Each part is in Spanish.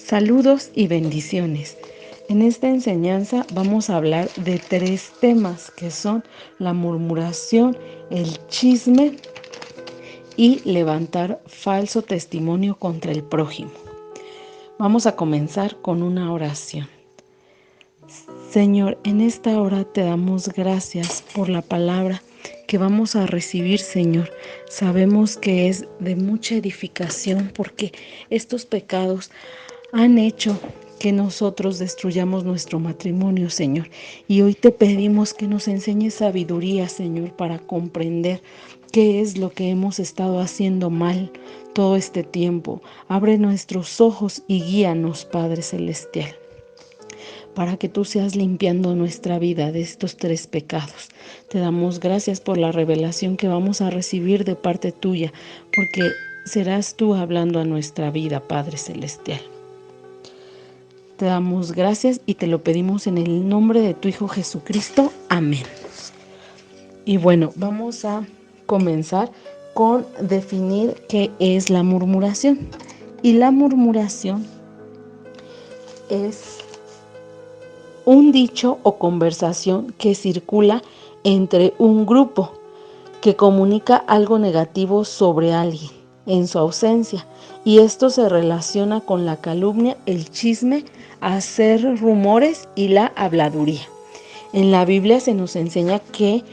Saludos y bendiciones. En esta enseñanza vamos a hablar de 3 temas que son la murmuración, el chisme y levantar falso testimonio contra el prójimo. Vamos a comenzar con una oración. Señor, en esta hora te damos gracias por la palabra que vamos a recibir, Señor. Sabemos que es de mucha edificación porque estos pecados han hecho que nosotros destruyamos nuestro matrimonio, Señor. Y hoy te pedimos que nos enseñes sabiduría, Señor, para comprender qué es lo que hemos estado haciendo mal todo este tiempo. Abre nuestros ojos y guíanos, Padre Celestial, para que tú seas limpiando nuestra vida de estos 3 pecados. Te damos gracias por la revelación que vamos a recibir de parte tuya, porque serás tú hablando a nuestra vida, Padre Celestial. Te damos gracias y te lo pedimos en el nombre de tu Hijo Jesucristo. Amén. Y bueno, vamos a comenzar con definir qué es la murmuración. Y la murmuración es un dicho o conversación que circula entre un grupo que comunica algo negativo sobre alguien en su ausencia, y esto se relaciona con la calumnia, el chisme, hacer rumores y la habladuría. En la Biblia se nos enseña que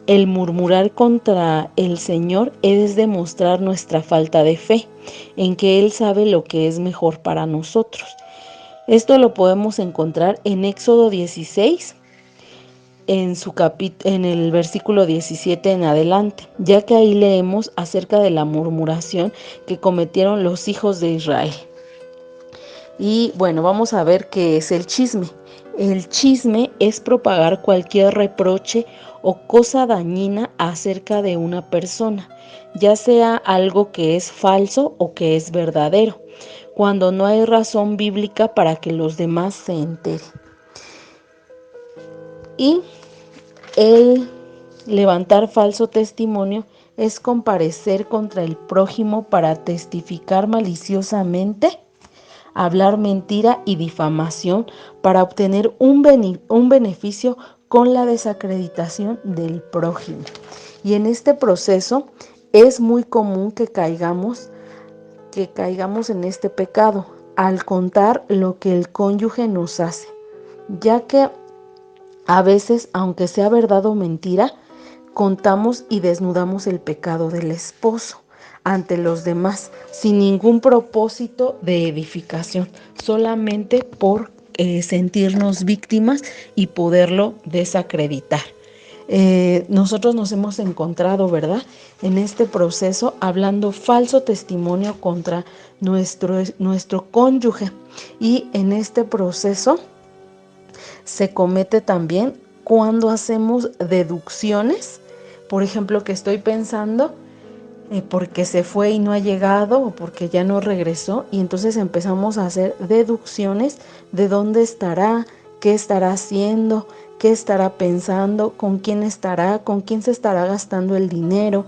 el murmurar contra el Señor es demostrar nuestra falta de fe en que Él sabe lo que es mejor para nosotros. Esto lo podemos encontrar en Éxodo 16, en el versículo 17 en adelante, ya que ahí leemos acerca de la murmuración que cometieron los hijos de Israel. Y bueno, vamos a ver qué es el chisme. El chisme es propagar cualquier reproche o cosa dañina acerca de una persona, ya sea algo que es falso o que es verdadero, cuando no hay razón bíblica para que los demás se enteren. Y el levantar falso testimonio es comparecer contra el prójimo para testificar maliciosamente, hablar mentira y difamación para obtener un beneficio con la desacreditación del prójimo. Y en este proceso es muy común que caigamos en este pecado al contar lo que el cónyuge nos hace, ya que a veces, aunque sea verdad o mentira, contamos y desnudamos el pecado del esposo ante los demás, sin ningún propósito de edificación, solamente por sentirnos víctimas y poderlo desacreditar. Nosotros nos hemos encontrado, ¿verdad?, en este proceso hablando falso testimonio contra nuestro cónyuge, y en este proceso se comete también cuando hacemos deducciones. Por ejemplo, que estoy pensando porque se fue y no ha llegado, o porque ya no regresó, y entonces empezamos a hacer deducciones de dónde estará, qué estará haciendo, qué estará pensando, con quién se estará gastando el dinero,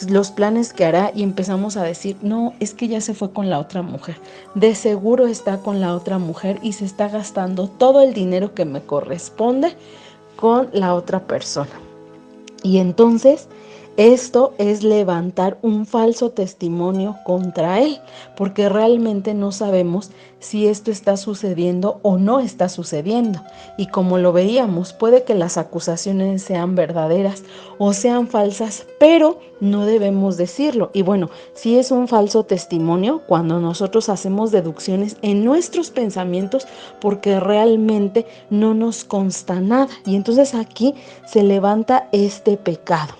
los planes que hará, y empezamos a decir, no, es que ya se fue con la otra mujer, de seguro está con la otra mujer y se está gastando todo el dinero que me corresponde con la otra persona. Y entonces esto es levantar un falso testimonio contra él, porque realmente no sabemos si esto está sucediendo o no está sucediendo. Y como lo veíamos, puede que las acusaciones sean verdaderas o sean falsas, pero no debemos decirlo. Y bueno, si es un falso testimonio cuando nosotros hacemos deducciones en nuestros pensamientos porque realmente no nos consta nada. Y entonces aquí se levanta este pecado.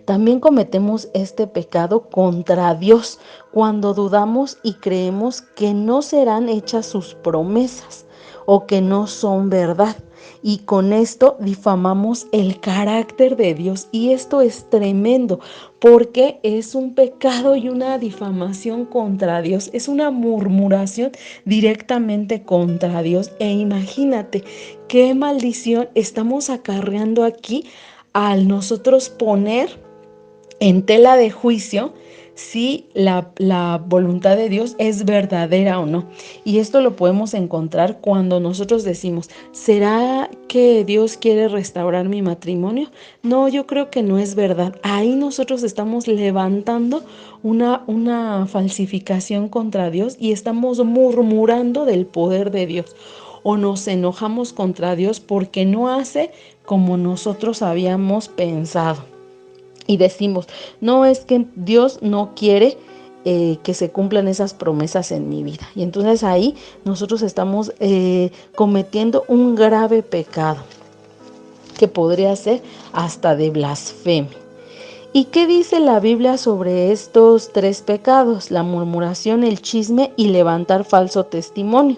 También cometemos este pecado contra Dios cuando dudamos y creemos que no serán hechas sus promesas o que no son verdad. Y con esto difamamos el carácter de Dios. Y esto es tremendo porque es un pecado y una difamación contra Dios. Es una murmuración directamente contra Dios. E imagínate qué maldición estamos acarreando aquí al nosotros poner en tela de juicio si la voluntad de Dios es verdadera o no. Y esto lo podemos encontrar cuando nosotros decimos, ¿será que Dios quiere restaurar mi matrimonio? No, yo creo que no es verdad. Ahí nosotros estamos levantando una falsificación contra Dios y estamos murmurando del poder de Dios. O nos enojamos contra Dios porque no hace como nosotros habíamos pensado. Y decimos, no, es que Dios no quiere que se cumplan esas promesas en mi vida. Y entonces ahí nosotros estamos cometiendo un grave pecado que podría ser hasta de blasfemia. ¿Y qué dice la Biblia sobre estos tres pecados? La murmuración, el chisme y levantar falso testimonio.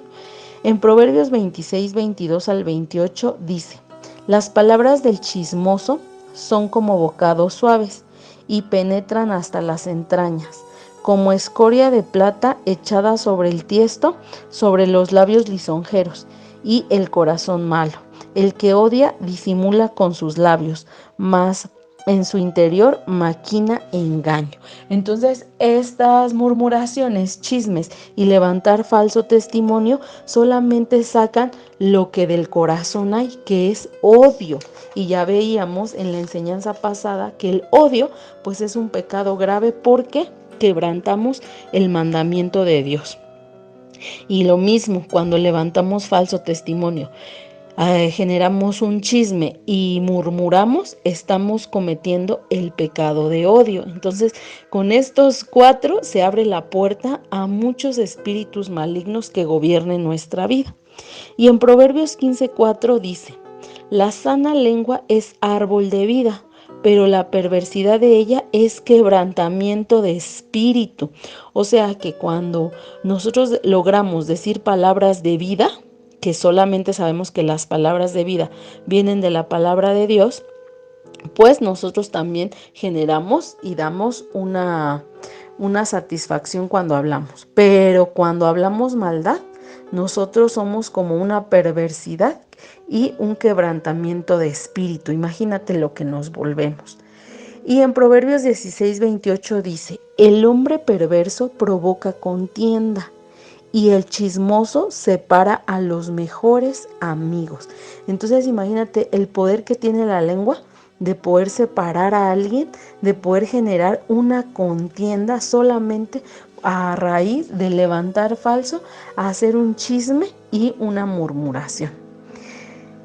En Proverbios 26, 22 al 28 dice, las palabras del chismoso son como bocados suaves y penetran hasta las entrañas, como escoria de plata echada sobre el tiesto, sobre los labios lisonjeros y el corazón malo. El que odia disimula con sus labios, mas en su interior maquina engaño. Entonces, estas murmuraciones, chismes y levantar falso testimonio solamente sacan lo que del corazón hay, que es odio. Y ya veíamos en la enseñanza pasada que el odio pues es un pecado grave porque quebrantamos el mandamiento de Dios. Y lo mismo cuando levantamos falso testimonio, generamos un chisme y murmuramos, estamos cometiendo el pecado de odio. Entonces, con estos cuatro se abre la puerta a muchos espíritus malignos que gobiernen nuestra vida. Y en Proverbios 15:4 dice, la sana lengua es árbol de vida, pero la perversidad de ella es quebrantamiento de espíritu. O sea que cuando nosotros logramos decir palabras de vida, que solamente sabemos que las palabras de vida vienen de la palabra de Dios, pues nosotros también generamos y damos una satisfacción cuando hablamos. Pero cuando hablamos maldad, nosotros somos como una perversidad y un quebrantamiento de espíritu. Imagínate lo que nos volvemos. Y en Proverbios 16:28 dice, el hombre perverso provoca contienda y el chismoso separa a los mejores amigos. Entonces imagínate el poder que tiene la lengua de poder separar a alguien, de poder generar una contienda solamente a raíz de levantar falso, a hacer un chisme y una murmuración.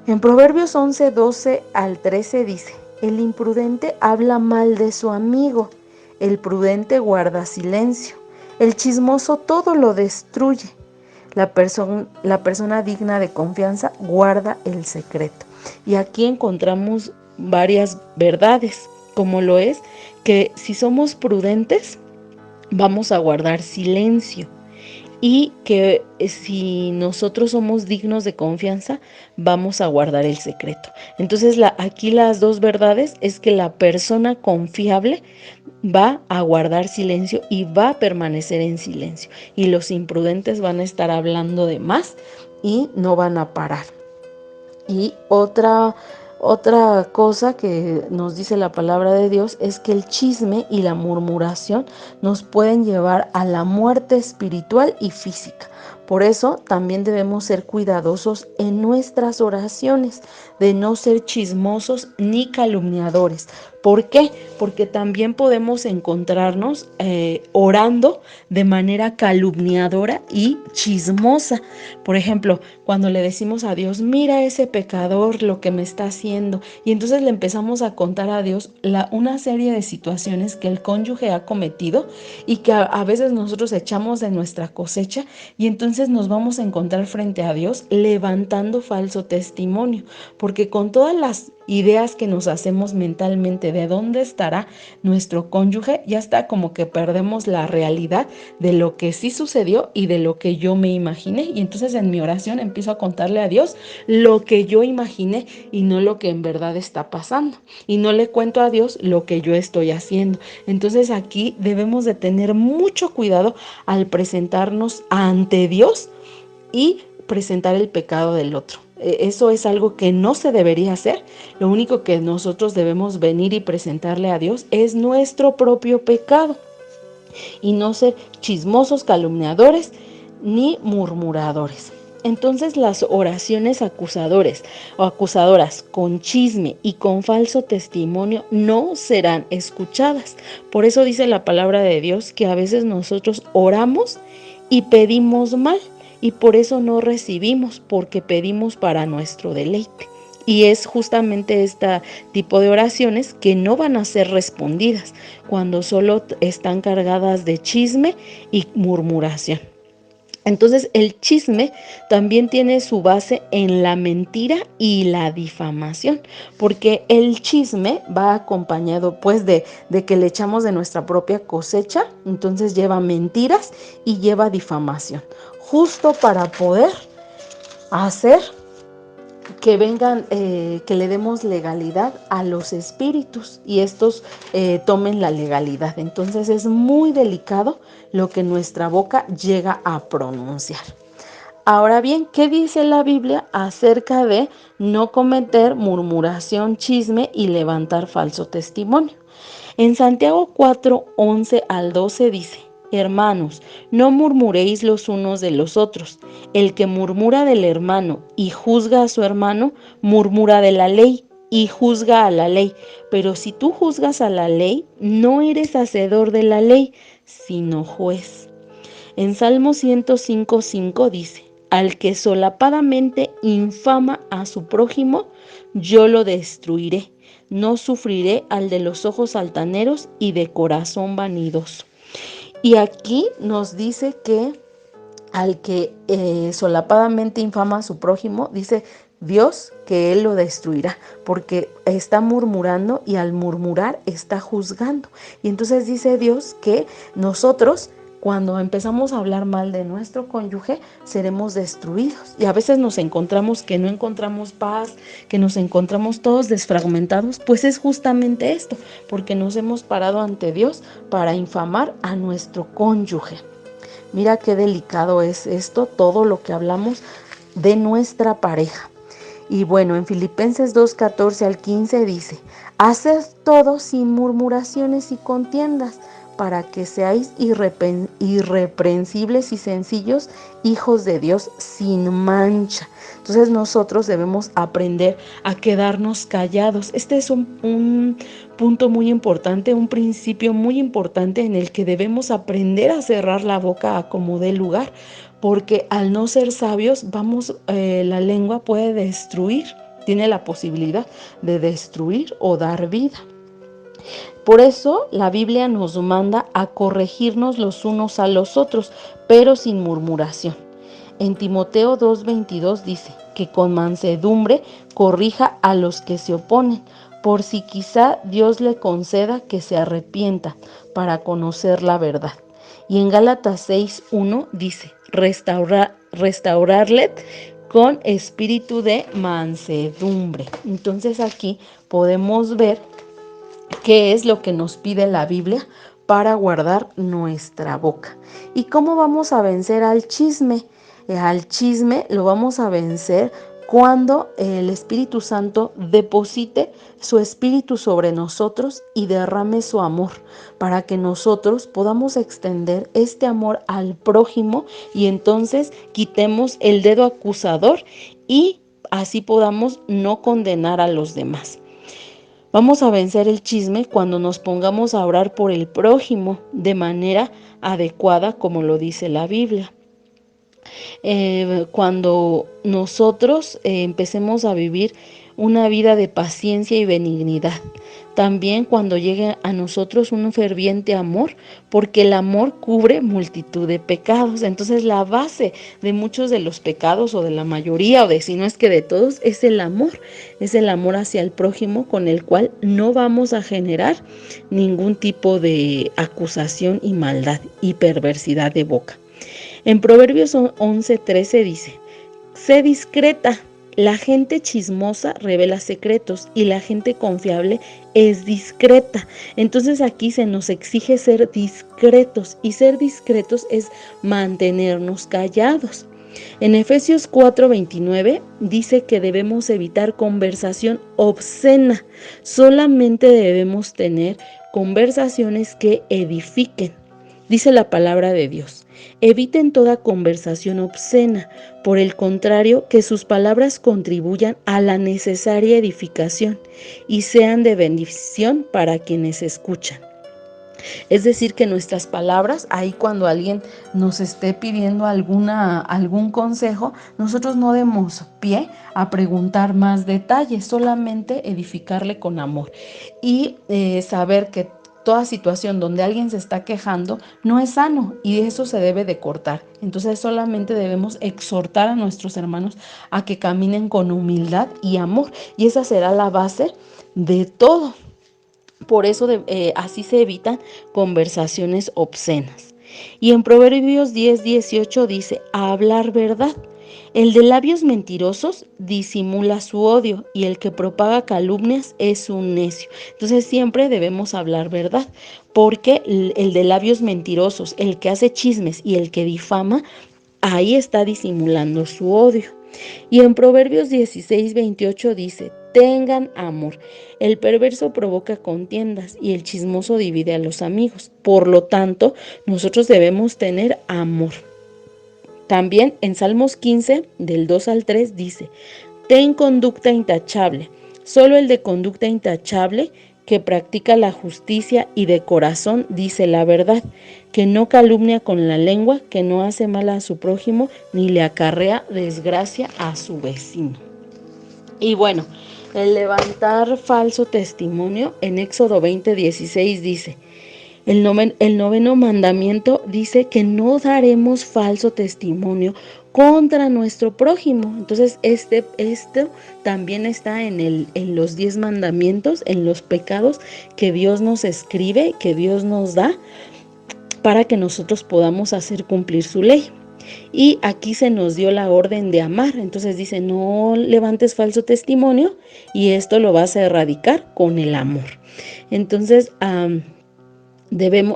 En Proverbios 11:12 al 13 dice, el imprudente habla mal de su amigo, el prudente guarda silencio. El chismoso todo lo destruye. La persona digna de confianza guarda el secreto. Y aquí encontramos varias verdades, como lo es que si somos prudentes, vamos a guardar silencio. Y que si nosotros somos dignos de confianza, vamos a guardar el secreto. Entonces aquí las dos verdades es que la persona confiable va a guardar silencio y va a permanecer en silencio. Y los imprudentes van a estar hablando de más y no van a parar. Y otra cosa que nos dice la palabra de Dios es que el chisme y la murmuración nos pueden llevar a la muerte espiritual y física. Por eso también debemos ser cuidadosos en nuestras oraciones, de no ser chismosos ni calumniadores. ¿Por qué? Porque también podemos encontrarnos orando de manera calumniadora y chismosa. Por ejemplo, cuando le decimos a Dios, mira ese pecador lo que me está haciendo, y entonces le empezamos a contar a Dios una serie de situaciones que el cónyuge ha cometido y que a veces nosotros echamos de nuestra cosecha, y entonces nos vamos a encontrar frente a Dios levantando falso testimonio, porque con todas las ideas que nos hacemos mentalmente de dónde estará nuestro cónyuge, ya está como que perdemos la realidad de lo que sí sucedió y de lo que yo me imaginé. Y entonces en mi oración empiezo a contarle a Dios lo que yo imaginé y no lo que en verdad está pasando. Y no le cuento a Dios lo que yo estoy haciendo. Entonces aquí debemos de tener mucho cuidado al presentarnos ante Dios y presentar el pecado del otro. Eso es algo que no se debería hacer. Lo único que nosotros debemos venir y presentarle a Dios es nuestro propio pecado. y no ser chismosos, calumniadores ni murmuradores. Entonces las oraciones acusadores o acusadoras con chisme y con falso testimonio no serán escuchadas. Por eso dice la palabra de Dios que a veces nosotros oramos y pedimos mal y por eso no recibimos, porque pedimos para nuestro deleite. Y es justamente este tipo de oraciones que no van a ser respondidas cuando solo están cargadas de chisme y murmuración. Entonces el chisme también tiene su base en la mentira y la difamación, porque el chisme va acompañado pues de que le echamos de nuestra propia cosecha, entonces lleva mentiras y lleva difamación, justo para poder hacer que vengan, que le demos legalidad a los espíritus y estos tomen la legalidad. Entonces es muy delicado lo que nuestra boca llega a pronunciar. Ahora bien, ¿qué dice la Biblia acerca de no cometer murmuración, chisme y levantar falso testimonio? En Santiago 4, 11 al 12 dice: Hermanos, no murmuréis los unos de los otros. El que murmura del hermano y juzga a su hermano, murmura de la ley y juzga a la ley. Pero si tú juzgas a la ley, no eres hacedor de la ley, sino juez. En Salmo 105, 5 dice: Al que solapadamente infama a su prójimo, yo lo destruiré. No sufriré al de los ojos altaneros y de corazón vanidoso. Y aquí nos dice que al que solapadamente infama a su prójimo, dice Dios que Él lo destruirá, porque está murmurando y al murmurar está juzgando. Y entonces dice Dios que nosotros, cuando empezamos a hablar mal de nuestro cónyuge, seremos destruidos. Y a veces nos encontramos que no encontramos paz, que nos encontramos todos desfragmentados, pues es justamente esto, porque nos hemos parado ante Dios para infamar a nuestro cónyuge. Mira qué delicado es esto, todo lo que hablamos de nuestra pareja. Y bueno, en Filipenses 2, 14 al 15 dice: Haced todo sin murmuraciones y contiendas, para que seáis irreprensibles y sencillos, hijos de Dios sin mancha. Entonces nosotros debemos aprender a quedarnos callados. Este es un punto muy importante, un principio muy importante en el que debemos aprender a cerrar la boca a como dé lugar, porque al no ser sabios, la lengua puede destruir, tiene la posibilidad de destruir o dar vida. Por eso la Biblia nos manda a corregirnos los unos a los otros, pero sin murmuración. En Timoteo 2:22 dice que con mansedumbre corrija a los que se oponen, por si quizá Dios le conceda que se arrepienta para conocer la verdad. Y en Gálatas 6:1 dice: restaurarle con espíritu de mansedumbre. Entonces aquí podemos ver qué es lo que nos pide la Biblia para guardar nuestra boca. ¿Y cómo vamos a vencer al chisme? Al chisme lo vamos a vencer cuando el Espíritu Santo deposite su espíritu sobre nosotros y derrame su amor, para que nosotros podamos extender este amor al prójimo y entonces quitemos el dedo acusador y así podamos no condenar a los demás. Vamos a vencer el chisme cuando nos pongamos a orar por el prójimo de manera adecuada, como lo dice la Biblia. Cuando nosotros empecemos a vivir una vida de paciencia y benignidad. También cuando llegue a nosotros un ferviente amor, porque el amor cubre multitud de pecados. Entonces la base de muchos de los pecados, o de la mayoría, o de si no es que de todos, es el amor hacia el prójimo, con el cual no vamos a generar ningún tipo de acusación y maldad y perversidad de boca. En Proverbios 11:13 dice: sé discreta. La gente chismosa revela secretos y la gente confiable es discreta. Entonces aquí se nos exige ser discretos, y ser discretos es mantenernos callados. En Efesios 4:29 dice que debemos evitar conversación obscena. Solamente debemos tener conversaciones que edifiquen. Dice la palabra de Dios: eviten toda conversación obscena, por el contrario, que sus palabras contribuyan a la necesaria edificación y sean de bendición para quienes escuchan. Es decir, que nuestras palabras, ahí cuando alguien nos esté pidiendo algún consejo, nosotros no demos pie a preguntar más detalles, solamente edificarle con amor y saber que toda situación donde alguien se está quejando no es sano y eso se debe de cortar. Entonces solamente debemos exhortar a nuestros hermanos a que caminen con humildad y amor, y esa será la base de todo. Por eso así se evitan conversaciones obscenas. Y en Proverbios 10:18 dice: a hablar verdad. El de labios mentirosos disimula su odio, y el que propaga calumnias es un necio. Entonces siempre debemos hablar verdad, porque el de labios mentirosos, el que hace chismes y el que difama, ahí está disimulando su odio. Y en Proverbios 16:28 dice: tengan amor. El perverso provoca contiendas y el chismoso divide a los amigos. Por lo tanto, nosotros debemos tener amor. También en Salmos 15, del 2 al 3 dice: ten conducta intachable. Solo el de conducta intachable, que practica la justicia y de corazón dice la verdad, que no calumnia con la lengua, que no hace mal a su prójimo, ni le acarrea desgracia a su vecino. Y bueno, el levantar falso testimonio, en Éxodo 20:16 dice: el noveno mandamiento dice que no daremos falso testimonio contra nuestro prójimo. Entonces, esto también está en los 10 mandamientos, en los pecados que Dios nos escribe, que Dios nos da, para que nosotros podamos hacer cumplir su ley. Y aquí se nos dio la orden de amar. Entonces dice: no levantes falso testimonio, y esto lo vas a erradicar con el amor. Entonces,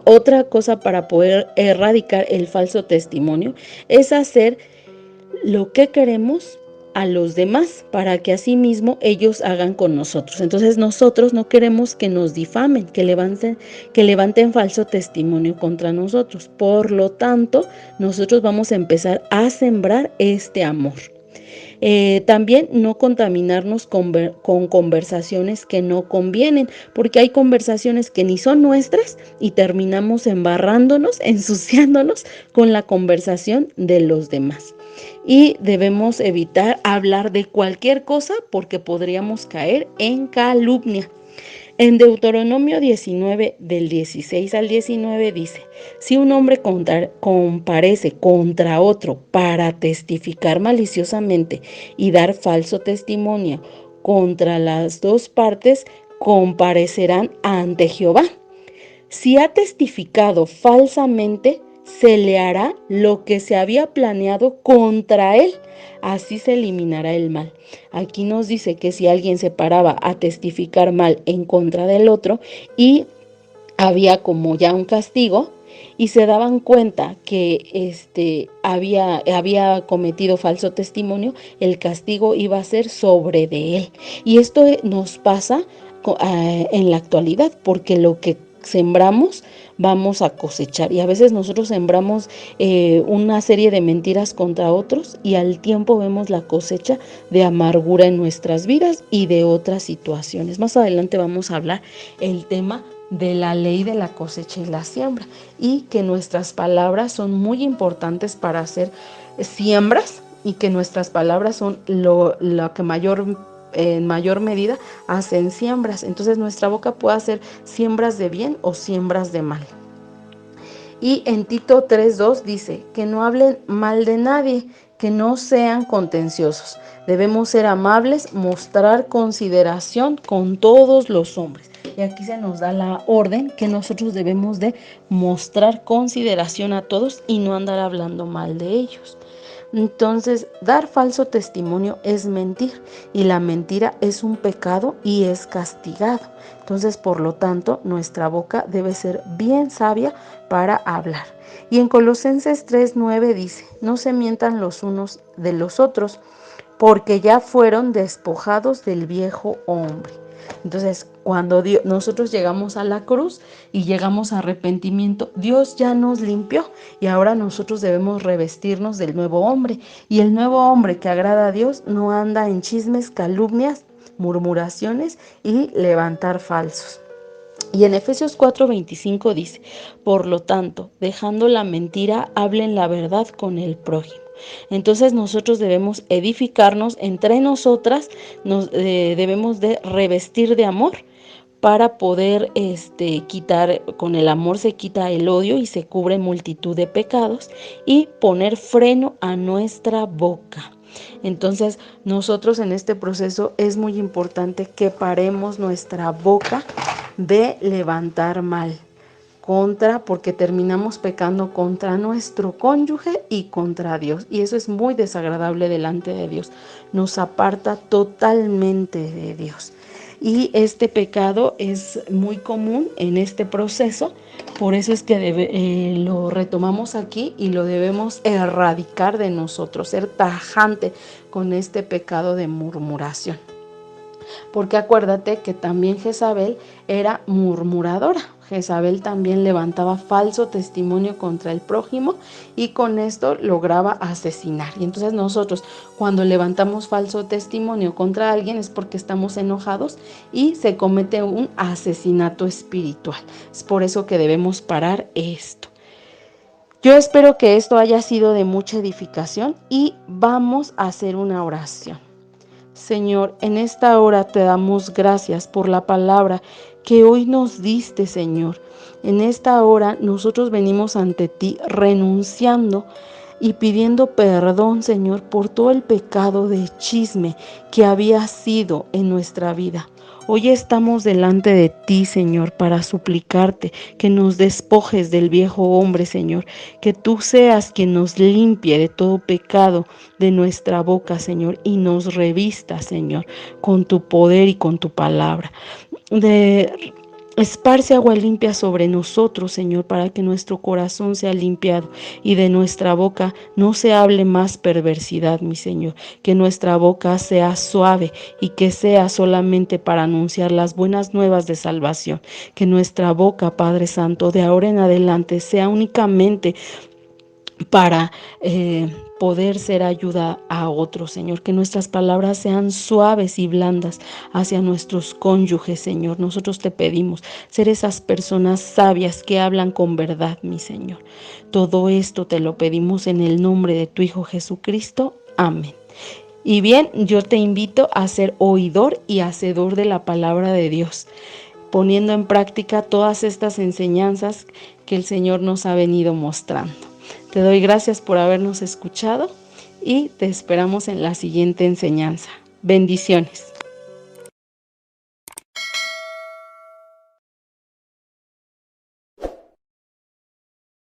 otra cosa para poder erradicar el falso testimonio es hacer lo que queremos a los demás, para que así mismo ellos hagan con nosotros. Entonces nosotros no queremos que nos difamen, que levanten falso testimonio contra nosotros. Por lo tanto, nosotros vamos a empezar a sembrar este amor. También no contaminarnos con conversaciones que no convienen, porque hay conversaciones que ni son nuestras y terminamos embarrándonos, ensuciándonos con la conversación de los demás. Y debemos evitar hablar de cualquier cosa, porque podríamos caer en calumnia. En Deuteronomio 19, del 16 al 19 dice: si un hombre comparece contra otro para testificar maliciosamente y dar falso testimonio contra las dos partes, comparecerán ante Jehová. Si ha testificado falsamente, se le hará lo que se había planeado contra él. Así se eliminará el mal. Aquí nos dice que si alguien se paraba a testificar mal en contra del otro y había como ya un castigo, y se daban cuenta que había cometido falso testimonio, el castigo iba a ser sobre de él. Y esto nos pasa en la actualidad, porque lo que sembramos vamos a cosechar, y a veces nosotros sembramos una serie de mentiras contra otros, y al tiempo vemos la cosecha de amargura en nuestras vidas y de otras situaciones. Más adelante vamos a hablar el tema de la ley de la cosecha y la siembra, y que nuestras palabras son muy importantes para hacer siembras, y que nuestras palabras son lo que en mayor medida hacen siembras. Entonces nuestra boca puede hacer siembras de bien o siembras de mal. Y en Tito 3:2 dice: que no hablen mal de nadie, que no sean contenciosos. Debemos ser amables, mostrar consideración con todos los hombres. Y aquí se nos da la orden que nosotros debemos de mostrar consideración a todos y no andar hablando mal de ellos. Entonces, dar falso testimonio es mentir, y la mentira es un pecado y es castigado. Entonces, por lo tanto, nuestra boca debe ser bien sabia para hablar. Y en Colosenses 3:9 dice: no se mientan los unos de los otros, porque ya fueron despojados del viejo hombre. Entonces, cuando nosotros llegamos a la cruz y llegamos a arrepentimiento, Dios ya nos limpió y ahora nosotros debemos revestirnos del nuevo hombre. Y el nuevo hombre que agrada a Dios no anda en chismes, calumnias, murmuraciones y levantar falsos. Y en Efesios 4:25 dice, por lo tanto, dejando la mentira, hablen la verdad con el prójimo. Entonces nosotros debemos edificarnos entre nosotras, debemos de revestir de amor para poder quitar, con el amor se quita el odio y se cubre multitud de pecados, y poner freno a nuestra boca. Entonces nosotros en este proceso es muy importante que paremos nuestra boca de levantar mal porque terminamos pecando contra nuestro cónyuge y contra Dios, y eso es muy desagradable delante de Dios, nos aparta totalmente de Dios. Y este pecado es muy común en este proceso, por eso es que lo retomamos aquí y lo debemos erradicar de nosotros, ser tajante con este pecado de murmuración. Porque acuérdate que también Jezabel era murmuradora. Jezabel también levantaba falso testimonio contra el prójimo y con esto lograba asesinar. Y entonces nosotros, cuando levantamos falso testimonio contra alguien, es porque estamos enojados y se comete un asesinato espiritual. Es por eso que debemos parar esto. Yo espero que esto haya sido de mucha edificación y vamos a hacer una oración. Señor, en esta hora te damos gracias por la palabra que hoy nos diste, Señor. En esta hora nosotros venimos ante ti renunciando y pidiendo perdón, Señor, por todo el pecado de chisme que había sido en nuestra vida. Hoy estamos delante de ti, Señor, para suplicarte que nos despojes del viejo hombre, Señor, que tú seas quien nos limpie de todo pecado de nuestra boca, Señor, y nos revista, Señor, con tu poder y con tu palabra. Esparce agua limpia sobre nosotros, Señor, para que nuestro corazón sea limpiado y de nuestra boca no se hable más perversidad, mi Señor. Que nuestra boca sea suave y que sea solamente para anunciar las buenas nuevas de salvación. Que nuestra boca, Padre Santo, de ahora en adelante sea únicamente para poder ser ayuda a otros, Señor. Que nuestras palabras sean suaves y blandas hacia nuestros cónyuges, Señor. Nosotros te pedimos ser esas personas sabias que hablan con verdad, mi Señor. Todo esto te lo pedimos en el nombre de tu Hijo Jesucristo. Amén. Y bien, yo te invito a ser oidor y hacedor de la palabra de Dios, poniendo en práctica todas estas enseñanzas que el Señor nos ha venido mostrando. Te doy gracias por habernos escuchado y te esperamos en la siguiente enseñanza. Bendiciones.